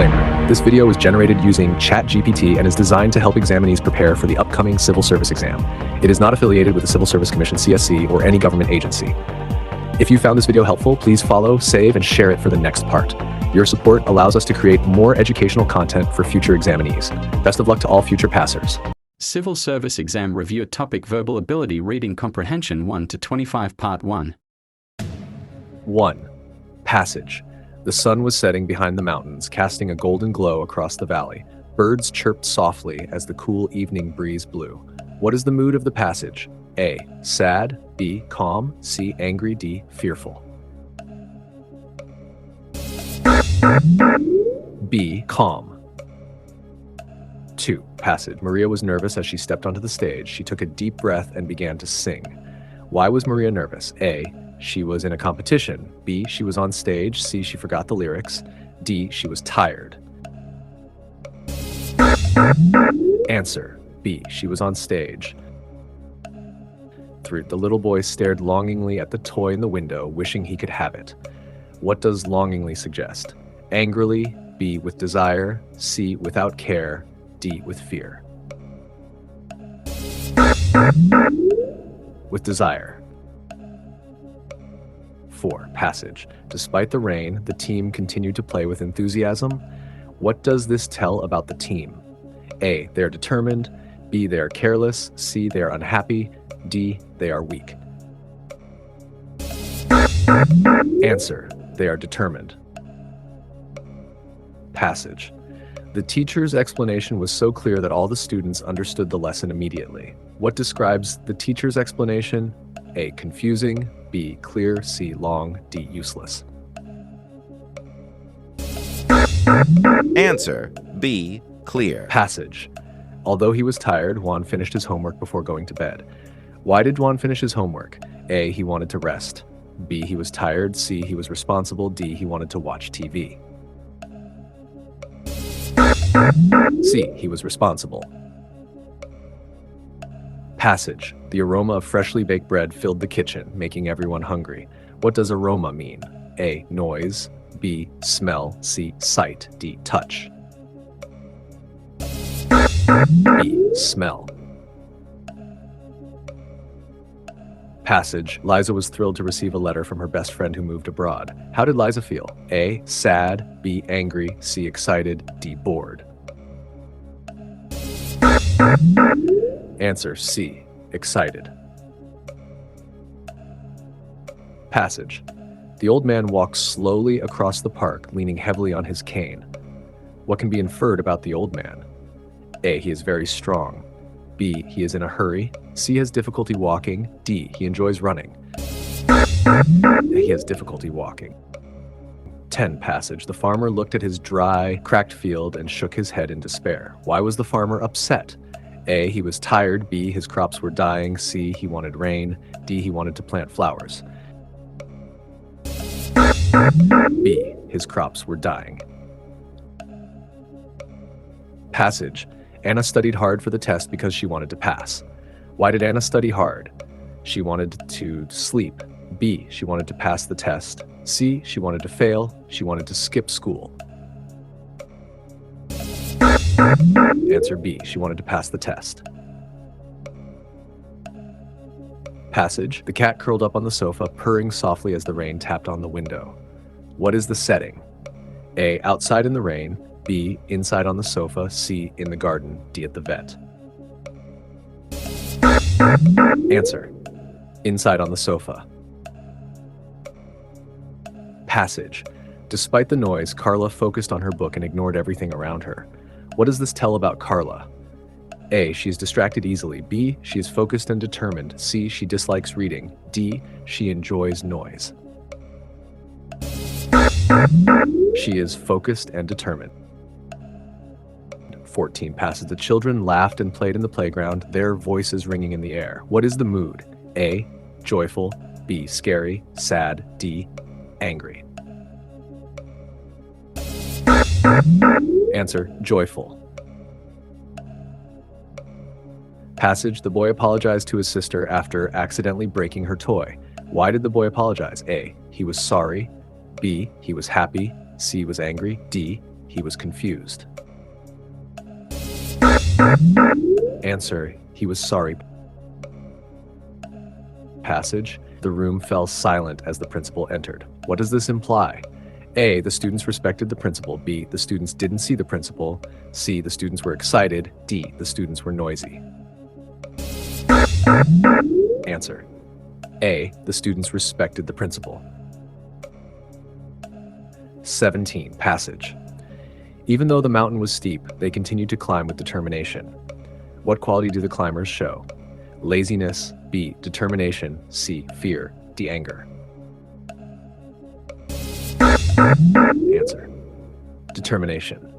Disclaimer. This video was generated using ChatGPT and is designed to help examinees prepare for the upcoming civil service exam. It is not affiliated with the Civil Service Commission (CSC) or any government agency. If you found this video helpful, please follow, save, and share it for the next part. Your support allows us to create more educational content for future examinees. Best of luck to all future passers. Civil Service Exam Review Topic Verbal Ability Reading Comprehension 1 to 25 Part 1. 1. Passage. The sun was setting behind the mountains, casting a golden glow across the valley. Birds chirped softly as the cool evening breeze blew. What is the mood of the passage? A. Sad. B. Calm. C. Angry. D. Fearful. B. Calm. 2. Passage. Maria was nervous as she stepped onto the stage. She took a deep breath and began to sing. Why was Maria nervous? A. She was in a competition. B. She was on stage. C. She forgot the lyrics. D. She was tired. Answer. B. She was on stage. 3. The little boy stared longingly at the toy in the window, wishing he could have it. What does longingly suggest? Angrily. B. With desire. C. Without care. D. With fear. With desire. 4. Passage. Despite the rain, the team continued to play with enthusiasm. What does this tell about the team? A. They are determined. B. They are careless. C. They are unhappy. D. They are weak. Answer. They are determined. Passage. The teacher's explanation was so clear that all the students understood the lesson immediately. What describes the teacher's explanation? A. Confusing. B. Clear. C. Long. D. Useless. Answer. B. Clear. Passage. Although he was tired, Juan finished his homework before going to bed. Why did Juan finish his homework? A. He wanted to rest. B. He was tired. C. He was responsible. D. He wanted to watch TV. C. He was responsible. Passage. The aroma of freshly baked bread filled the kitchen, making everyone hungry. What does aroma mean? A. Noise. B. Smell. C. Sight. D. Touch. B. Smell. Passage. Liza was thrilled to receive a letter from her best friend who moved abroad. How did Liza feel? A. Sad. B. Angry. C. Excited. D. Bored. Answer. C. Excited. Passage. The old man walks slowly across the park, leaning heavily on his cane. What can be inferred about the old man? A. He is very strong. B. He is in a hurry. C. Has difficulty walking. D. He enjoys running. He has difficulty walking. 10. Passage. The farmer looked at his dry, cracked field and shook his head in despair. Why was the farmer upset? A. He was tired. B. His crops were dying. C. He wanted rain. D. He wanted to plant flowers. B. His crops were dying. Passage. Anna studied hard for the test because she wanted to pass. Why did Anna study hard? She wanted to sleep. B. She wanted to pass the test. C. She wanted to fail. She wanted to skip school. Answer. B. She wanted to pass the test. Passage. The cat curled up on the sofa, purring softly as the rain tapped on the window. What is the setting? A. Outside in the rain. B. Inside on the sofa. C. In the garden. D. At the vet. Answer. Inside on the sofa. Passage. Despite the noise, Carla focused on her book and ignored everything around her. What does this tell about Carla? A. She is distracted easily. B. She is focused and determined. C. She dislikes reading. D. She enjoys noise. She is focused and determined. 14. Passage. The children laughed and played in the playground, their voices ringing in the air. What is the mood? A. Joyful. B. Scary. Sad. D. Angry. Answer. Joyful. Passage. The boy apologized to his sister after accidentally breaking her toy. Why did the boy apologize? A. He was sorry. B. He was happy. C. Was angry. D. he was confused. Answer, he was sorry. Passage, the room fell silent as the principal entered. What does this imply? A, the students respected the principal. B, the students didn't see the principal. C, the students were excited. D, the students were noisy. Answer, A, the students respected the principal. 17. Passage. Even though the mountain was steep, they continued to climb with determination. What quality do the climbers show? Laziness. B, determination. C, fear. D, anger. Answer, determination.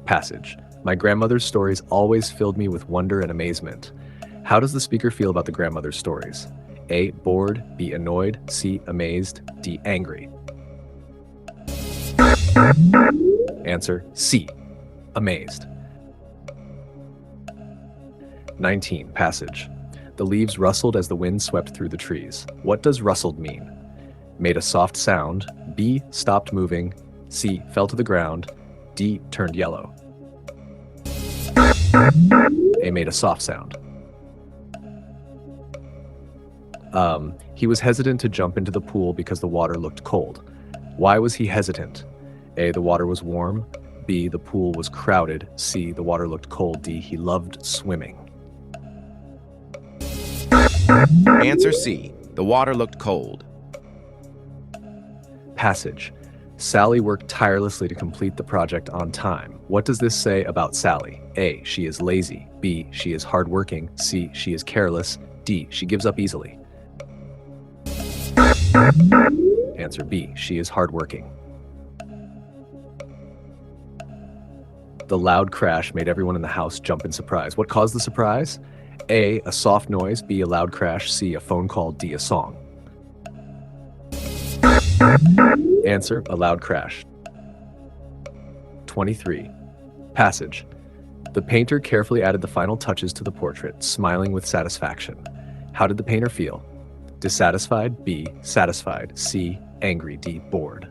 Passage. My grandmother's stories always filled me with wonder and amazement. How does the speaker feel about the grandmother's stories? A, bored. B, annoyed. C, amazed. D, angry. Answer, C, amazed. 19. Passage. The leaves rustled as the wind swept through the trees. What does rustled mean? Made a soft sound. B, stopped moving. C, fell to the ground. D, turned yellow. A, made a soft sound. He was hesitant to jump into the pool because the water looked cold. Why was he hesitant? A, the water was warm. B, the pool was crowded. C, the water looked cold. D, he loved swimming. Answer C. The water looked cold. Passage. Sally worked tirelessly to complete the project on time. What does this say about Sally? A, she is lazy. B, she is hardworking. C, she is careless. D, she gives up easily. Answer B, she is hardworking. The loud crash made everyone in the house jump in surprise. What caused the surprise? A, a soft noise. B, a loud crash. C, a phone call. D, a song. Answer, a loud crash. 23. Passage. The painter carefully added the final touches to the portrait, smiling with satisfaction. How did the painter feel? Dissatisfied. B, satisfied. C, angry. D, bored.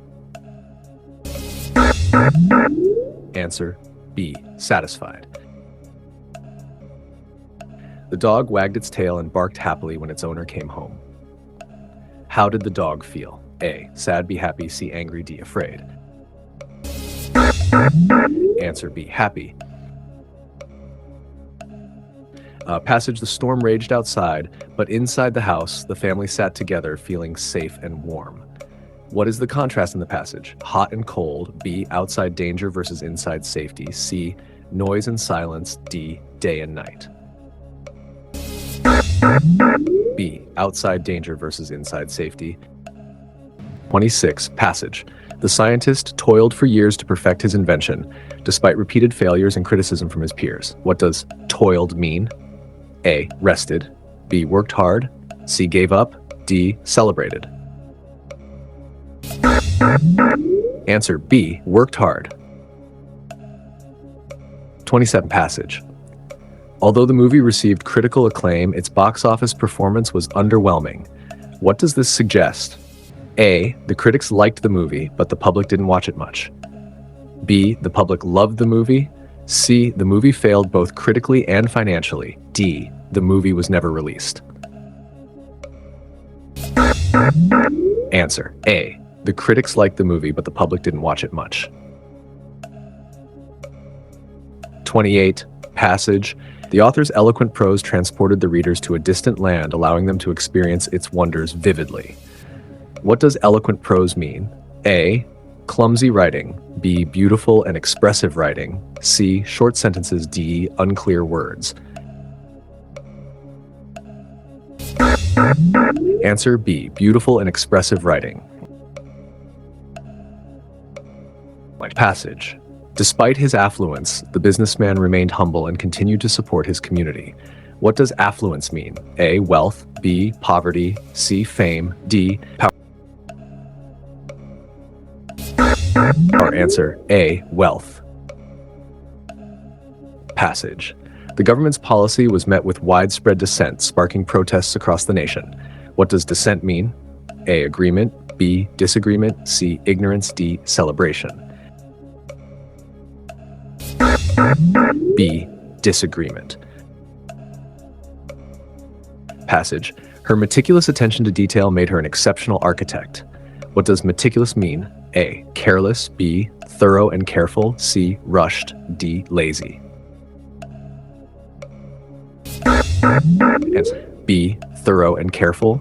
Answer, B, satisfied. The dog wagged its tail and barked happily when its owner came home. How did the dog feel? A, sad. B, happy. C, angry. D, afraid. Answer B, happy. Passage. The storm raged outside, but inside the house, the family sat together feeling safe and warm. What is the contrast in the passage? Hot and cold. B, outside danger versus inside safety. C, noise and silence. D, day and night. B, outside danger versus inside safety. 26. Passage. The scientist toiled for years to perfect his invention, despite repeated failures and criticism from his peers. What does toiled mean? A, rested. B, worked hard. C, gave up. D, celebrated. Answer B, worked hard. 27. Passage. Although the movie received critical acclaim, its box office performance was underwhelming. What does this suggest? A, the critics liked the movie, but the public didn't watch it much. B, the public loved the movie. C, the movie failed both critically and financially. D, the movie was never released. Answer A, the critics liked the movie, but the public didn't watch it much. 28. Passage. The author's eloquent prose transported the readers to a distant land, allowing them to experience its wonders vividly. What does eloquent prose mean? A, clumsy writing. B, beautiful and expressive writing. C, short sentences. D, unclear words. Answer B, beautiful and expressive writing. Passage. Despite his affluence, the businessman remained humble and continued to support his community. What does affluence mean? A, wealth. B, poverty. C, fame. D, power. Our answer, A, wealth. Passage. The government's policy was met with widespread dissent, sparking protests across the nation. What does dissent mean? A, agreement. B. Disagreement, C. Ignorance, D. Celebration. B. Disagreement. Passage. Her meticulous attention to detail made her an exceptional architect. What does meticulous mean? A. Careless, B. Thorough and careful, C. Rushed, D. Lazy. Answer. B. Thorough and careful.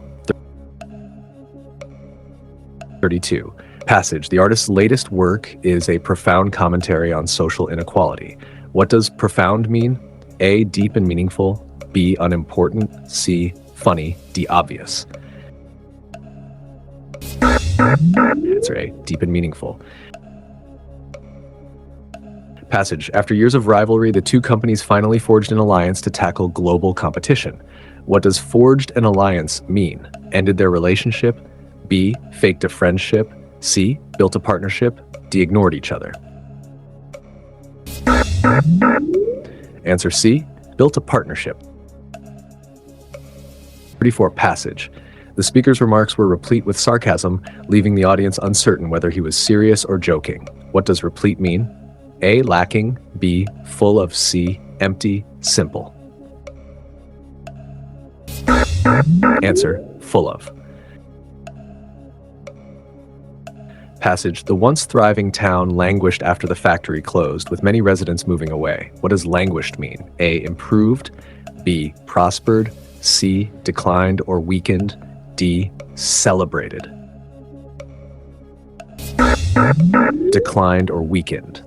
32. Passage. The artist's latest work is a profound commentary on social inequality. What does profound mean? A. Deep and meaningful, B. Unimportant, C. Funny, D. Obvious. Answer A. Deep and meaningful. Passage. After years of rivalry, the two companies finally forged an alliance to tackle global competition. What does forged an alliance mean? Ended their relationship, B. Faked a friendship, C. Built a partnership, D. Ignored each other. Answer C. Built a partnership. 34. Passage. The speaker's remarks were replete with sarcasm, leaving the audience uncertain whether he was serious or joking. What does replete mean? A. Lacking, B. Full of, C. Empty, simple. Answer. Full of. Passage. The once thriving town languished after the factory closed, with many residents moving away. What does languished mean? A. Improved, B. Prospered, C. Declined or weakened, D. Celebrated. Declined or weakened.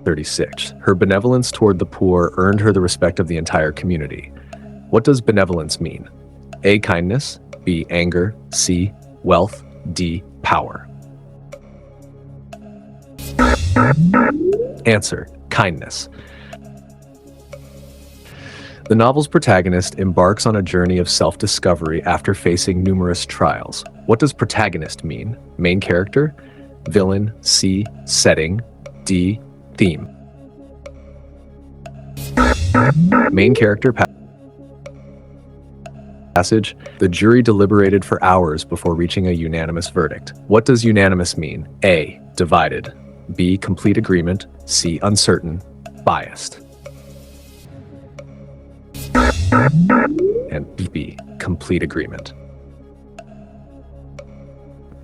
36. Her benevolence toward the poor earned her the respect of the entire community. What does benevolence mean? A. Kindness, B. Anger, C. Wealth, D. Power. Answer. Kindness. The novel's protagonist embarks on a journey of self-discovery after facing numerous trials. What does protagonist mean? Main character, villain, C. Setting, D. Theme. Main character. Passage. The jury deliberated for hours before reaching a unanimous verdict. What does unanimous mean? A. Divided, B. Complete agreement, C. Uncertain, biased. And B. Complete agreement.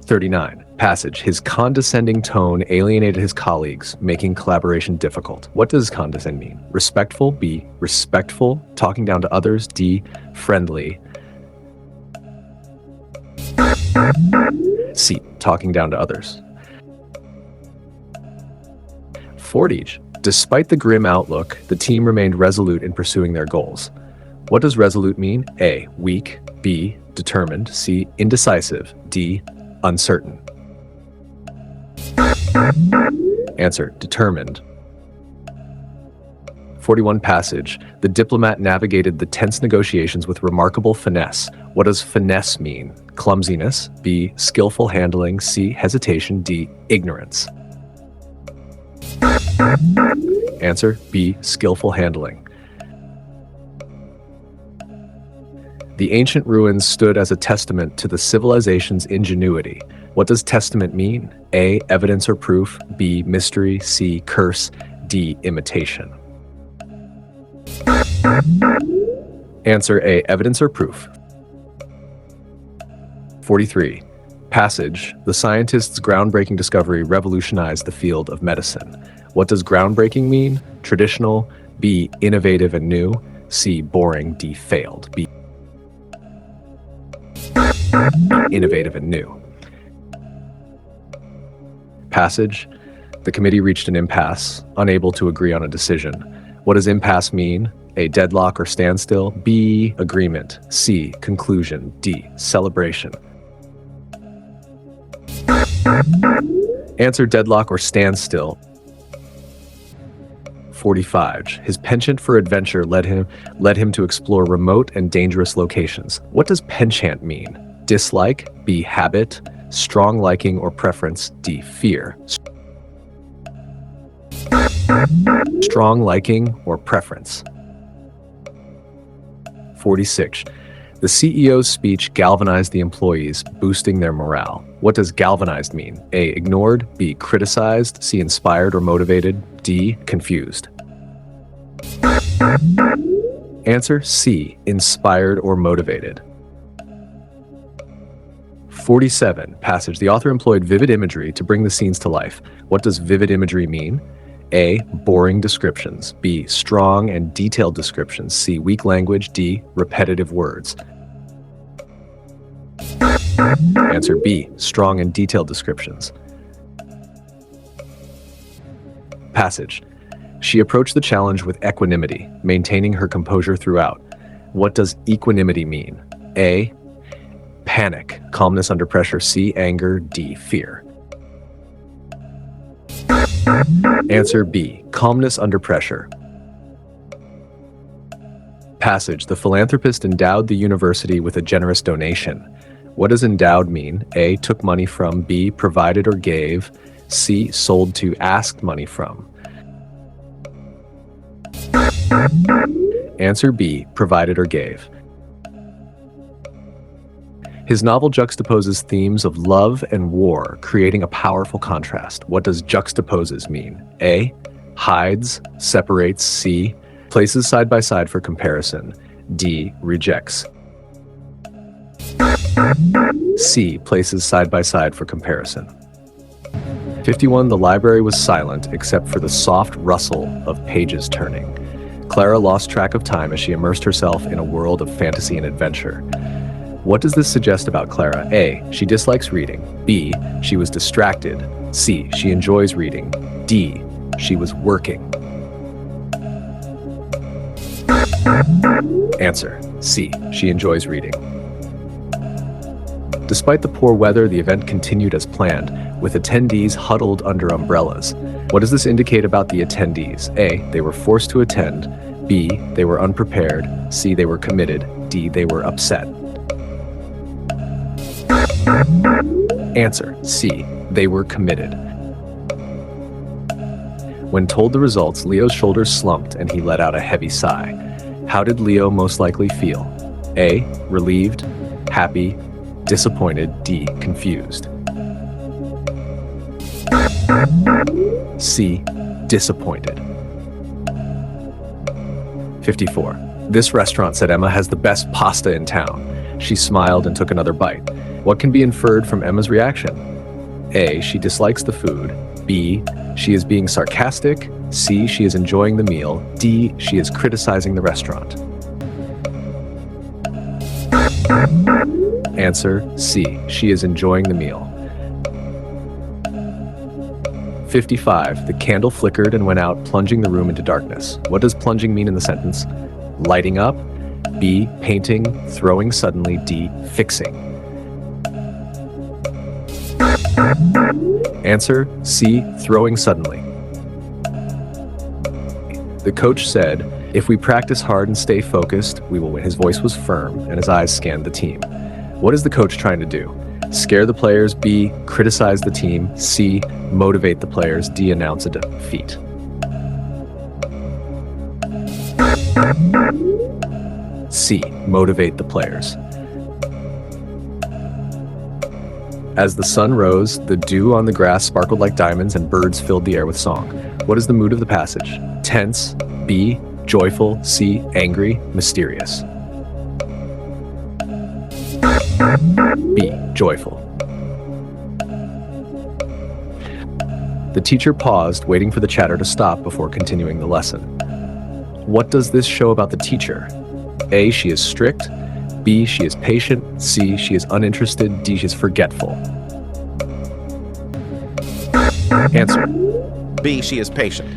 39. Passage. His condescending tone alienated his colleagues, making collaboration difficult. What does condescend mean? Respectful, B. Respectful, talking down to others, D. Friendly, C. Talking down to others. 40. Despite the grim outlook, the team remained resolute in pursuing their goals. What does resolute mean? A. Weak, B. Determined, C. Indecisive, D. Uncertain. Answer. Determined. 41. Passage. The diplomat navigated the tense negotiations with remarkable finesse. What does finesse mean? Clumsiness, B. Skillful handling, C. Hesitation, D. Ignorance. Answer. B. Skillful handling. The ancient ruins stood as a testament to the civilization's ingenuity. What does testament mean? A. Evidence or proof, B. Mystery, C. Curse, D. Imitation. Answer A. Evidence or proof. 43. Passage. The scientist's groundbreaking discovery revolutionized the field of medicine. What does groundbreaking mean? Traditional, B. Innovative and new, C. Boring, D. Failed, B. Innovative and new. Passage. The committee reached an impasse, unable to agree on a decision. What does impasse mean? A. Deadlock or standstill, B. Agreement, C. Conclusion, D. Celebration. Answer. Deadlock or standstill. 45. His penchant for adventure led him to explore remote and dangerous locations. What does penchant mean? Dislike, B. Habit, strong liking or preference, D. Fear. Strong liking or preference. 46. The CEO's speech galvanized the employees, boosting their morale. What does galvanized mean? A. Ignored. B. Criticized. C. Inspired or motivated. D. Confused. Answer C. Inspired or motivated. 47. Passage. The author employed vivid imagery to bring the scenes to life. What does vivid imagery mean? A. Boring descriptions. B. Strong and detailed descriptions. C. Weak language. D. Repetitive words. Answer B. Strong and detailed descriptions. Passage. She approached the challenge with equanimity, maintaining her composure throughout. What does equanimity mean? A. Panic, calmness under pressure. C. Anger. D. Fear. Answer B. Calmness under pressure. Passage. The philanthropist endowed the university with a generous donation. What does endowed mean? A. Took money from. B. Provided or gave. C. Sold to, asked money from. Answer B. Provided or gave. His novel juxtaposes themes of love and war, creating a powerful contrast. What does juxtaposes mean? A. Hides, separates. C. Places side by side for comparison. D. Rejects. C. Places side by side for comparison. 51. The library was silent except for the soft rustle of pages turning. Clara lost track of time as she immersed herself in a world of fantasy and adventure. What does this suggest about Clara? A. She dislikes reading. B. She was distracted. C. She enjoys reading. D. She was working. Answer C. She enjoys reading. Despite the poor weather, the event continued as planned, with attendees huddled under umbrellas. What does this indicate about the attendees? A. They were forced to attend. B. They were unprepared. C. They were committed. D. They were upset. Answer C. They were committed. When told the results, Leo's shoulders slumped and he let out a heavy sigh. How did Leo most likely feel? A. Relieved. Happy. Disappointed. D. Confused. C. Disappointed. 54. This restaurant, said Emma, has the best pasta in town. She smiled and took another bite. What can be inferred from Emma's reaction? A. She dislikes the food. B. She is being sarcastic. C. She is enjoying the meal. D. She is criticizing the restaurant. Answer C. She is enjoying the meal. 55. The candle flickered and went out, plunging the room into darkness. What does plunging mean in the sentence? Lighting up. B. Painting. Throwing suddenly. D. Fixing. Answer C. Throwing suddenly. The coach said, "If we practice hard and stay focused, we will win." His voice was firm and his eyes scanned the team. What is the coach trying to do? Scare the players. B. Criticize the team. C. Motivate the players. D. Announce a defeat. C. Motivate the players. As the sun rose, the dew on the grass sparkled like diamonds and birds filled the air with song. What is the mood of the passage? Tense. B. Joyful. C. Angry. Mysterious. B. Joyful. The teacher paused, waiting for the chatter to stop before continuing the lesson. What does this show about the teacher? A. She is strict. B. She is patient. C. She is uninterested. D. She is forgetful. Answer. B. She is patient.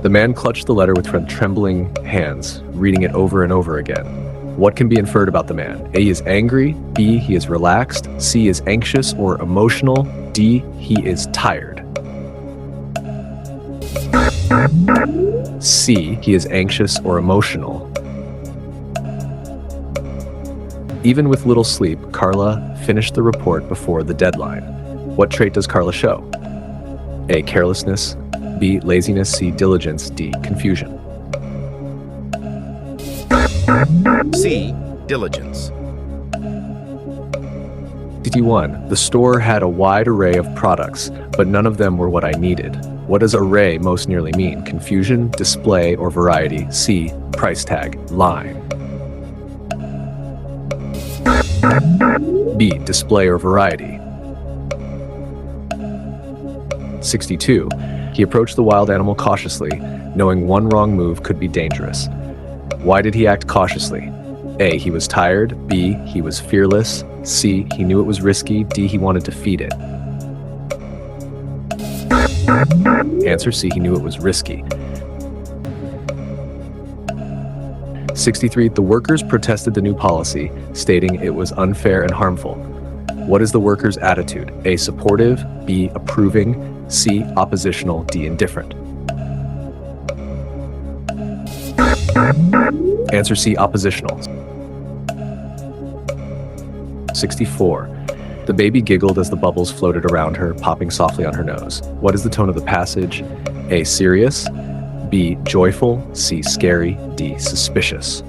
The man clutched the letter with trembling hands, reading it over and over again. What can be inferred about the man? A. He is angry. B. He is relaxed. C. Is anxious or emotional. D. He is tired. C. He is anxious or emotional. Even with little sleep, Carla finished the report before the deadline. What trait does Carla show? A. Carelessness. B. Laziness. C. Diligence. D. Confusion. C. Diligence. 61. The store had a wide array of products, but none of them were what I needed. What does array most nearly mean? Confusion, display, or variety? C. Price tag. Line. B. Display or variety. 62. He approached the wild animal cautiously, knowing one wrong move could be dangerous. Why did he act cautiously? A. He was tired. B. He was fearless. C. He knew it was risky. D. He wanted to feed it. Answer C. He knew it was risky. 63. The workers protested the new policy, stating it was unfair and harmful. What is the workers' attitude? A. Supportive. B. Approving. C. Oppositional. D. Indifferent. Answer C. Oppositional. 64. The baby giggled as the bubbles floated around her, popping softly on her nose. What is the tone of the passage? A. Serious. B. Joyful. C. Scary. D. Suspicious.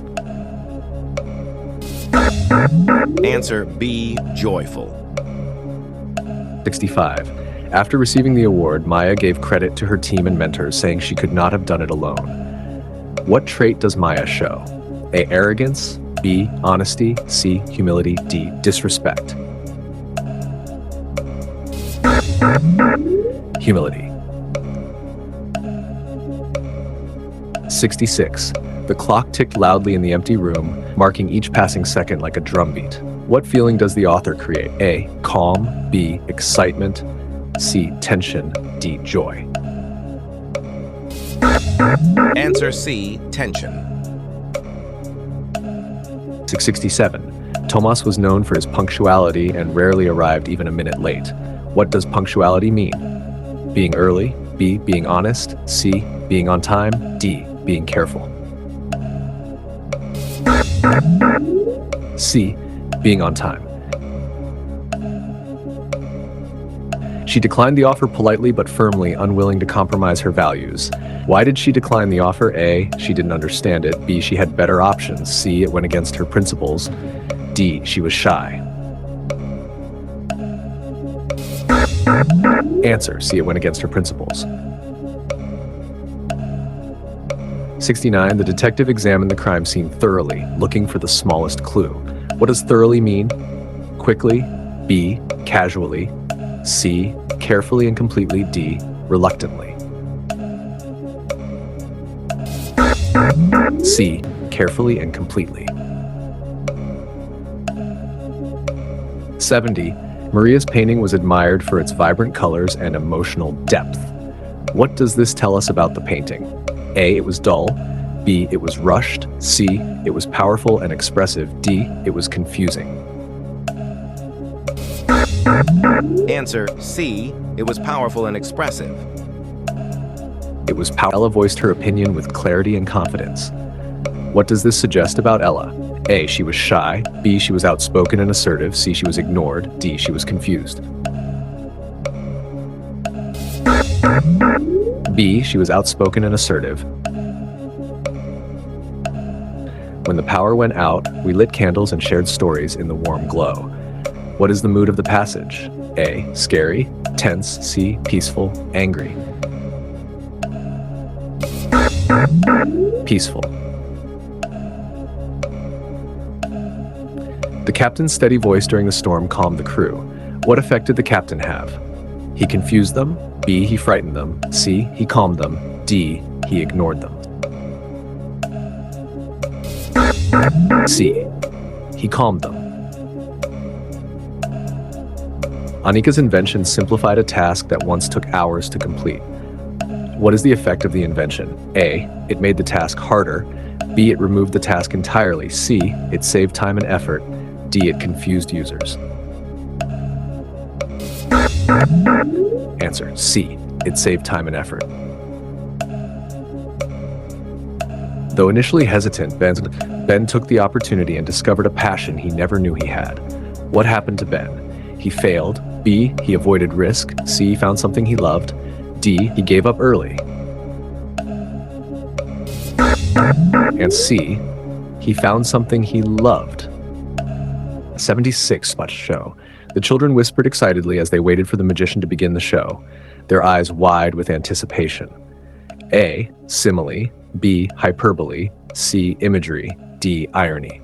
Answer B. Joyful. 65. After receiving the award, Maya gave credit to her team and mentors, saying she could not have done it alone. What trait does Maya show? A. Arrogance. B. Honesty. C. Humility. D. Disrespect. Humility. 66. The clock ticked loudly in the empty room, marking each passing second like a drumbeat. What feeling does the author create? A. Calm. B. Excitement. C. Tension. D. Joy. Answer C. Tension. 67. Tomas was known for his punctuality and rarely arrived even a minute late. What does punctuality mean? Being early. B. Being honest. C. Being on time. D. Being careful. C. Being on time. She declined the offer politely but firmly, unwilling to compromise her values. Why did she decline the offer? A. She didn't understand it. B. She had better options. C. It went against her principles. D. She was shy. Answer. C. It went against her principles. 69. The detective examined the crime scene thoroughly, looking for the smallest clue. What does thoroughly mean? Quickly. B. Casually. C. Carefully and completely. D. Reluctantly. C. Carefully and completely. 70. Maria's painting was admired for its vibrant colors and emotional depth. What does this tell us about the painting? A. It was dull. B. It was rushed. C. It was powerful and expressive. D. It was confusing. Answer C. It was powerful and expressive. It was powerful. Ella voiced her opinion with clarity and confidence. What does this suggest about Ella? A. She was shy. B. She was outspoken and assertive. C. She was ignored. D. She was confused. B. She was outspoken and assertive. When the power went out, we lit candles and shared stories in the warm glow. What is the mood of the passage? A. Scary. Tense. C. Peaceful. Angry. Peaceful. The captain's steady voice during the storm calmed the crew. What effect did the captain have? He confused them. B. He frightened them. C. He calmed them. D. He ignored them. C. He calmed them. Anika's invention simplified a task that once took hours to complete. What is the effect of the invention? A. It made the task harder. B. It removed the task entirely. C. It saved time and effort. D. It confused users. Answer. C. It saved time and effort. Though initially hesitant, Ben took the opportunity and discovered a passion he never knew he had. What happened to Ben? He failed. B. He avoided risk. C. He found something he loved. D. He gave up early. And C. he found something he loved. 76 spot show. The children whispered excitedly as they waited for the magician to begin the show, their eyes wide with anticipation. A. Simile. B. Hyperbole. C. Imagery. D. Irony.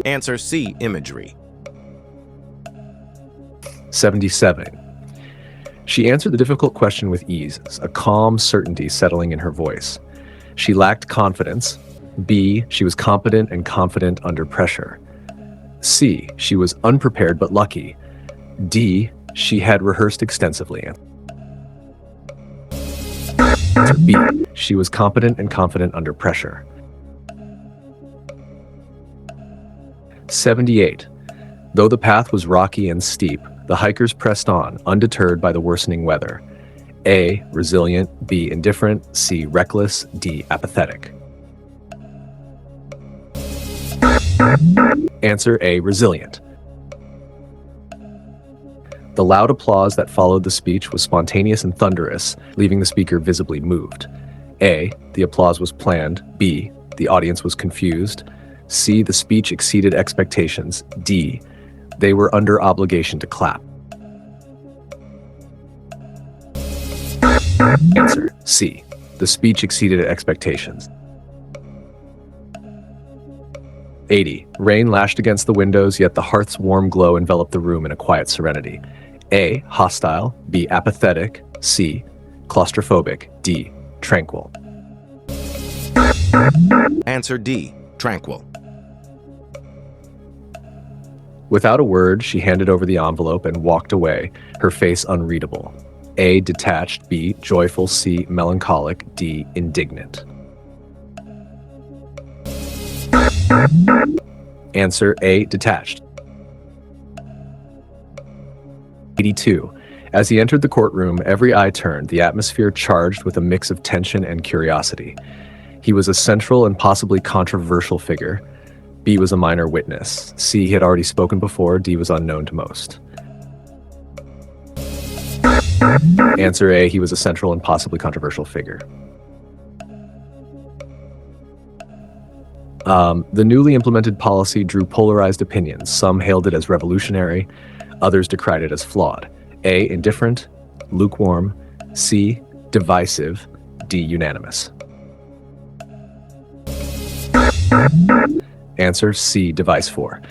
Answer C. Imagery. 77. She answered the difficult question with ease, a calm certainty settling in her voice. She lacked confidence. B. She was competent and confident under pressure. C. She was unprepared but lucky. D. She had rehearsed extensively. B. She was competent and confident under pressure. 78. Though the path was rocky and steep, the hikers pressed on, undeterred by the worsening weather. A. Resilient. B. Indifferent. C. Reckless. D. Apathetic. Answer A. Resilient. The loud applause that followed the speech was spontaneous and thunderous, leaving the speaker visibly moved. A. The applause was planned. B. The audience was confused. C. The speech exceeded expectations. D. They were under obligation to clap. Answer C. The speech exceeded expectations. 80. Rain lashed against the windows, yet the hearth's warm glow enveloped the room in a quiet serenity. A. Hostile. B. Apathetic. C. Claustrophobic. D. Tranquil. Answer D. Tranquil. Without a word, she handed over the envelope and walked away, her face unreadable. A. Detached. B. Joyful. C. Melancholic. D. Indignant. Answer A. Detached. 82. As he entered the courtroom, every eye turned, the atmosphere charged with a mix of tension and curiosity. He was a central and possibly controversial figure. B. was a minor witness. C. he had already spoken before. D. was unknown to most. Answer A. He was a central and possibly controversial figure. The newly implemented policy drew polarized opinions. Some hailed it as revolutionary, others decried it as flawed. A. Indifferent. Lukewarm. C. Divisive. D. Unanimous. Answer C. Device 4.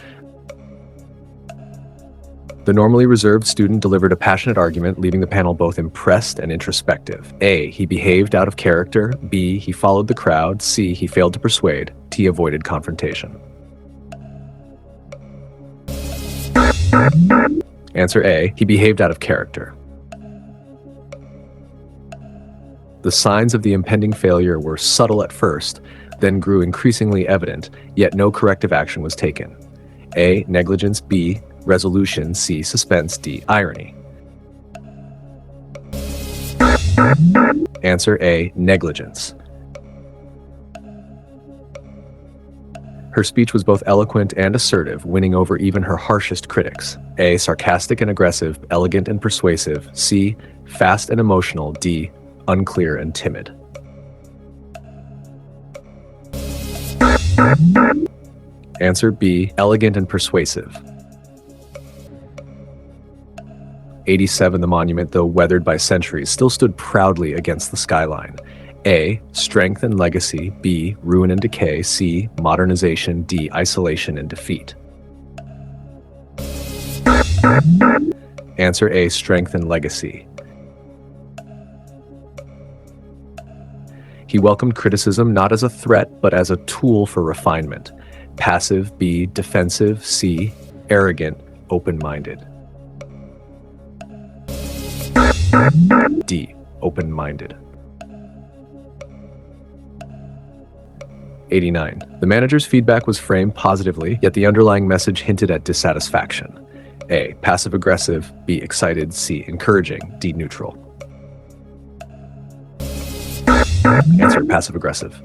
The normally reserved student delivered a passionate argument, leaving the panel both impressed and introspective. A. He behaved out of character. B. He followed the crowd. C. He failed to persuade. D. Avoided confrontation. Answer A. He behaved out of character. The signs of the impending failure were subtle at first, then grew increasingly evident, yet no corrective action was taken. A. Negligence. B. Resolution. C. Suspense. D. Irony. Answer A. Negligence. Her speech was both eloquent and assertive, winning over even her harshest critics. A. Sarcastic and aggressive, elegant and persuasive. C. Fast and emotional. D. Unclear and timid. Answer B. Elegant and persuasive. 87. The monument, though weathered by centuries, still stood proudly against the skyline. A. Strength and legacy. B. Ruin and decay. C. Modernization. D. Isolation and defeat. Answer A. Strength and legacy. He welcomed criticism not as a threat, but as a tool for refinement. Passive. B. Defensive. C. Arrogant. Open-minded. D. Open-minded. 89. The manager's feedback was framed positively, yet the underlying message hinted at dissatisfaction. A. Passive-aggressive. B. Excited. C. Encouraging. D. Neutral. Answer passive-aggressive.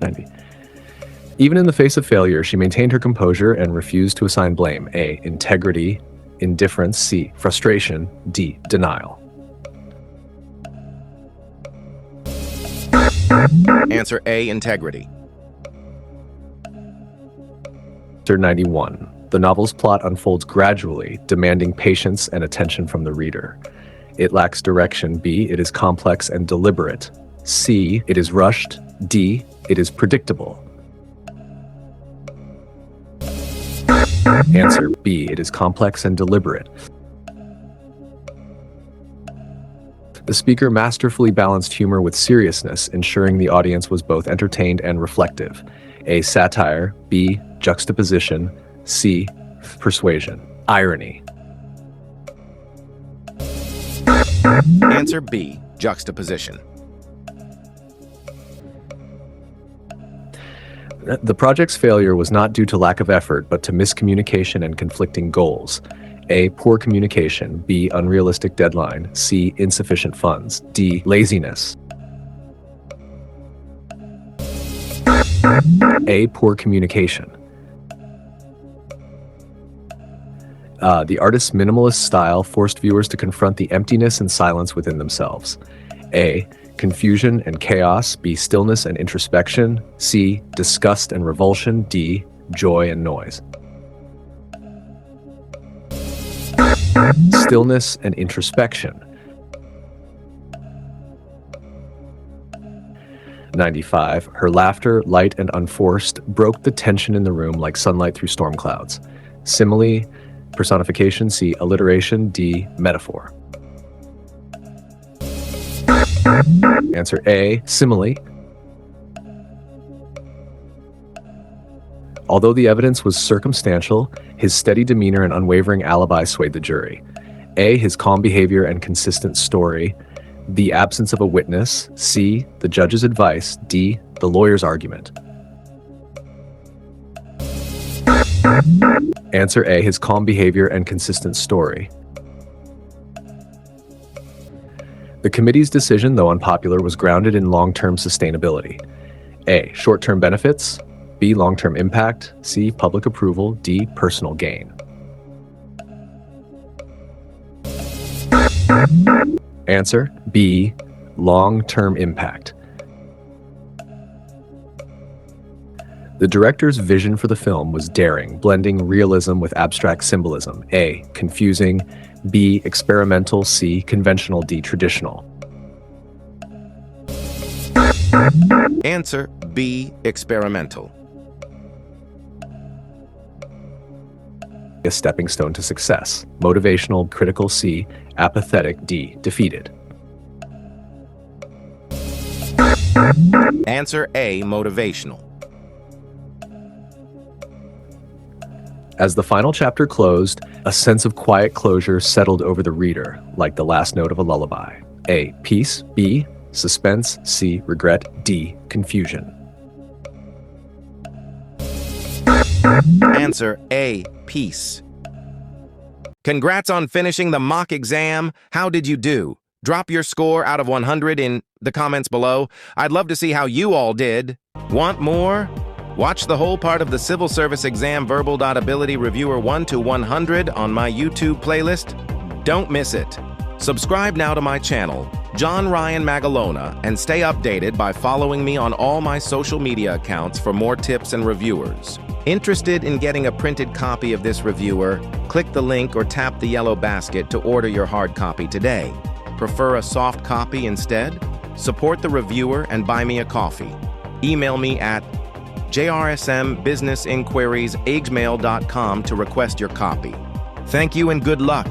90. Even in the face of failure, she maintained her composure and refused to assign blame. A. Integrity. Indifference. C. Frustration. D. Denial. Answer A, integrity. Answer 91. The novel's plot unfolds gradually, demanding patience and attention from the reader. It lacks direction. B, it is complex and deliberate. C, it is rushed. D, it is predictable. Answer B, it is complex and deliberate. The speaker masterfully balanced humor with seriousness, ensuring the audience was both entertained and reflective. A, satire. B, juxtaposition. C, persuasion. Irony. Answer B, juxtaposition. The project's failure was not due to lack of effort, but to miscommunication and conflicting goals. A, poor communication. B, unrealistic deadline. C, insufficient funds. D, laziness. A, poor communication. The artist's minimalist style forced viewers to confront the emptiness and silence within themselves. A, confusion and chaos. B, stillness and introspection. C, disgust and revulsion. D, joy and noise. Stillness and introspection. 95. Her laughter, light and unforced, broke the tension in the room like sunlight through storm clouds. Simile, personification. C, alliteration. D, metaphor. Answer A, simile. Although the evidence was circumstantial, his steady demeanor and unwavering alibi swayed the jury. A, his calm behavior and consistent story. The absence of a witness. C, the judge's advice. D, the lawyer's argument. Answer A, his calm behavior and consistent story. The committee's decision, though unpopular, was grounded in long-term sustainability. A, short-term benefits. B, long-term impact. C, public approval. D, personal gain. Answer B, long-term impact. The director's vision for the film was daring, blending realism with abstract symbolism. A, confusing. B, experimental. C, conventional. D, traditional. Answer B, experimental. A stepping stone to success. Motivational. Critical. C, apathetic. D, defeated. Answer A, motivational. As the final chapter closed, a sense of quiet closure settled over the reader, like the last note of a lullaby. A, peace. B, suspense. C, regret. D, confusion. Answer A, peace. Congrats on finishing the mock exam. How did you do? Drop your score out of 100 in the comments below. I'd love to see how you all did. Want more? Watch the whole part of the Civil Service Exam Verbal.Ability Reviewer 1 to 100 on my YouTube playlist. Don't miss it. Subscribe now to my channel, John Ryan Magalona, and stay updated by following me on all my social media accounts for more tips and reviewers. Interested in getting a printed copy of this reviewer? Click the link or tap the yellow basket to order your hard copy today. Prefer a soft copy instead? Support the reviewer and buy me a coffee. Email me at jrsmbusinessinquiries@gmail.com to request your copy. Thank you and good luck.